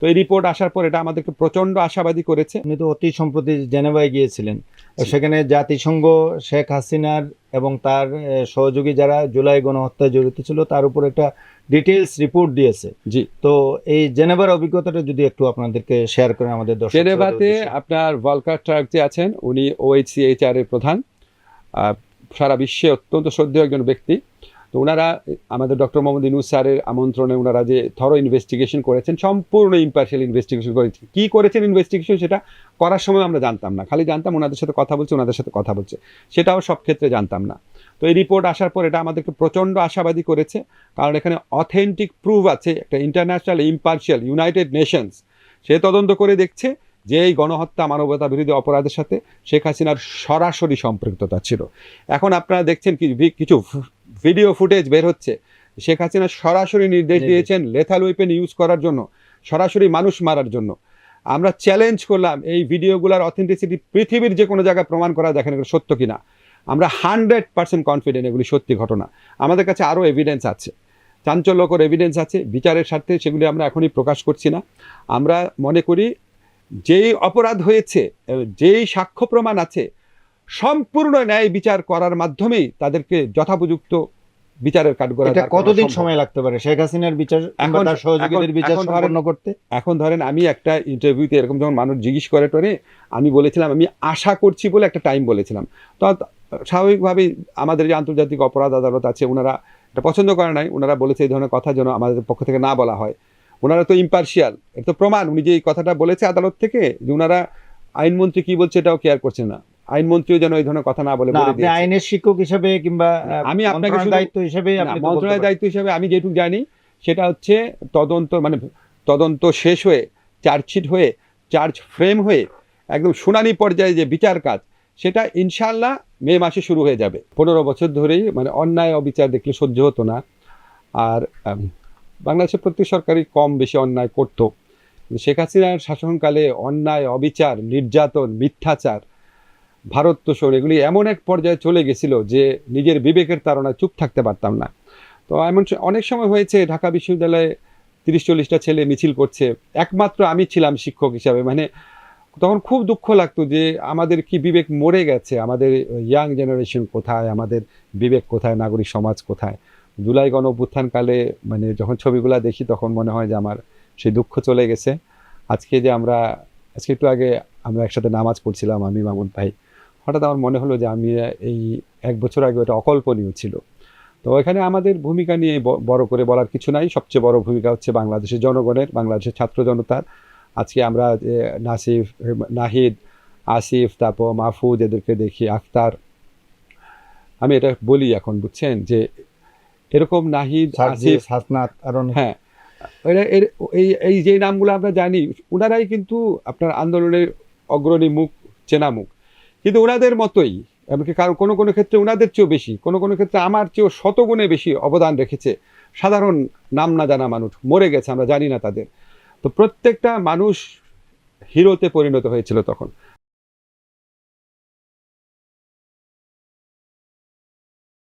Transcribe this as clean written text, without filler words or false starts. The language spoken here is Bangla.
তো এই রিপোর্ট আসার পর এটা আমাদেরকে প্রচন্ড আশাবাদী করেছে। আপনি তো অতি সম্প্রতি জেনেভায় গিয়েছিলেন, সেখানে জাতিসংঘ শেখ হাসিনার এবং তার সহযোগী যারা জুলাই গণহত্যায় জড়িত ছিল তার উপর একটা ডিটেইলস রিপোর্ট দিয়েছে। জি, তো এই জেনেভার অভিজ্ঞতাটা যদি একটু আপনাদেরকে শেয়ার করেন আমাদের দর্শক। জেনেভাতে আপনার ভলকার টার্ক যে আছেন, উনি OHCHR এর প্রধান, সারা বিশ্বে অত্যন্ত শ্রদ্ধেয় একজন ব্যক্তি। তো ওনারা আমাদের ডক্টর মোহাম্মদ ইউনূস স্যারের আমন্ত্রণে ওনারা যে থরো ইনভেস্টিগেশন করেছেন, সম্পূর্ণ ইম্পার্শিয়াল ইনভেস্টিগেশন করেছেন। কী করেছেন ইনভেস্টিগেশন সেটা করার সময় আমরা জানতাম না, খালি জানতাম ওনাদের সাথে কথা বলছে, ওনাদের সাথে কথা বলছে, সেটাও সব ক্ষেত্রে জানতাম না। তো এই রিপোর্ট আসার পর এটা আমাদেরকে প্রচণ্ড আশাবাদী করেছে, কারণ এখানে অথেন্টিক প্রুফ আছে। একটা ইন্টারন্যাশনাল ইম্পার্শিয়াল ইউনাইটেড নেশনস সে তদন্ত করে দেখছে যে এই গণহত্যা মানবতা বিরোধী অপরাধের সাথে শেখ হাসিনার সরাসরি সম্পৃক্ততা ছিল। এখন আপনারা দেখছেন কিছু ভিডিও ফুটেজ বের হচ্ছে, শেখ হাসিনা সরাসরি নির্দেশ দিয়েছেন লেথাল ওয়েপেন ইউজ করার জন্য, সরাসরি মানুষ মারার জন্য। আমরা চ্যালেঞ্জ করলাম এই ভিডিওগুলোর অথেন্টিসিটি পৃথিবীর যে কোনো জায়গায় প্রমাণ করা, দেখেন এগুলো সত্য কিনা। আমরা 100% কনফিডেন্ট এগুলি সত্যি ঘটনা। আমাদের কাছে আরও এভিডেন্স আছে, চাঞ্চল্যকর এভিডেন্স আছে, বিচারের স্বার্থে সেগুলি আমরা এখনই প্রকাশ করছি না। আমরা মনে করি যেই অপরাধ হয়েছে, যেই সাক্ষ্য প্রমাণ আছে, সম্পূর্ণ ন্যায় বিচার করার মাধ্যমেই তাদেরকে যথোপযুক্ত বিচারের কাঠগড়ায়। এটা কতদিন সময় লাগতে পারে শেখ হাসিনার বিচার কিংবা তার সহযোগীদের বিচার সম্পন্ন করতে? এখন ধরেন আমি একটা ইন্টারভিউতে এরকম যখন মানুষ জিজ্ঞেস করে টোরে, আমি বলেছিলাম আমি আশা করছি বলে একটা টাইম বলেছিলাম। তো স্বাভাবিকভাবেই আমাদের যে আন্তর্জাতিক অপরাধ আদালত আছে ওনারা এটা পছন্দ করে নাই, ওনারা বলেছে এই ধরনের কথা যেন আমাদের পক্ষ থেকে না বলা হয়। ওনারা তো ইম্পার্শিয়াল, এটা তো প্রমাণ। উনি যে এই কথাটা বলেছে আদালত থেকে, যে ওনারা আইনমন্ত্রী কি বলছে এটাও কেয়ার করছে না, আইনমন্ত্রীও যেন এই ধরনের কথা না বলে। আপনি আইনের শিক্ষক হিসেবে কিংবা আমি আপনাকে দায়িত্ব হিসেবে, মন্ত্রণালয়ের দায়িত্ব হিসেবে আমি যেটুকু জানি সেটা হচ্ছে তদন্ত শেষ হয়ে, চার্জশিট হয়ে, চার্জ ফ্রেম হয়ে একদম শুনানি পর্যায়ে যে বিচার কাজ, সেটা ইনশাআল্লাহ মে মাসে শুরু হয়ে যাবে। 15 বছর ধরেই অন্যায় অবিচার দেখলে সহ্য হতো না। আর বাংলাদেশের প্রত্যেক সরকারই কম বেশি অন্যায় করতো। শেখ হাসিনার শাসনকালে অন্যায়, অবিচার, নির্যাতন, মিথ্যাচার, ভারত তোষণ এগুলি এমন এক পর্যায়ে চলে গেছিল যে নিজের বিবেকের তাড়নায় চুপ থাকতে পারতাম না। তো এমন অনেক সময় হয়েছে ঢাকা বিশ্ববিদ্যালয়ে 30-40টা ছেলে মিছিল করছে, একমাত্র আমি ছিলাম শিক্ষক হিসাবে। তখন খুব দুঃখ লাগতো যে আমাদের কি বিবেক মরে গেছে, আমাদের ইয়াং জেনারেশন কোথায়, আমাদের বিবেক কোথায়, নাগরিক সমাজ কোথায়। জুলাই গণ অভ্যুত্থানকালে যখন ছবিগুলো দেখি তখন মনে হয় যে আমার সেই দুঃখ চলে গেছে। আজকে একটু আগে আমরা একসাথে নামাজ পড়ছিলাম, আমি মামুন ভাই, হঠাৎ আমার মনে হলো যে আমি এই 1 বছর আগে ওটা অকল্পনীয় ছিল। তো এখানে আমাদের ভূমিকা নিয়ে বড় করে বলার কিছু নাই। সবচেয়ে বড় ভূমিকা হচ্ছে বাংলাদেশের জনগণের, বাংলাদেশের ছাত্র জনতার। আজকে আমরা নাহিদ, আসিফ, তারপর মাহফুজ, এদেরকে দেখি, আখতার, আমি এটা বলি এখন, বুঝছেন, যে এরকম নাহিদ, আসিফ, হাসনাত, হ্যাঁ, এই যে নামগুলো আমরা জানি, ওনারাই কিন্তু আপনার আন্দোলনের অগ্রণী মুখ, চেনা মুখ। কিন্তু ওনাদের মতোই, এমনকি কারণ কোনো কোনো ক্ষেত্রে ওনাদের চেয়েও বেশি, কোনো কোনো ক্ষেত্রে আমার চেয়েও শতগুণে বেশি অবদান রেখেছে সাধারণ নাম না জানা মানুষ, মরে গেছে, আমরা জানি না তাদের। তো প্রত্যেকটা মানুষ হিরোতে পরিণত হয়েছিল তখন।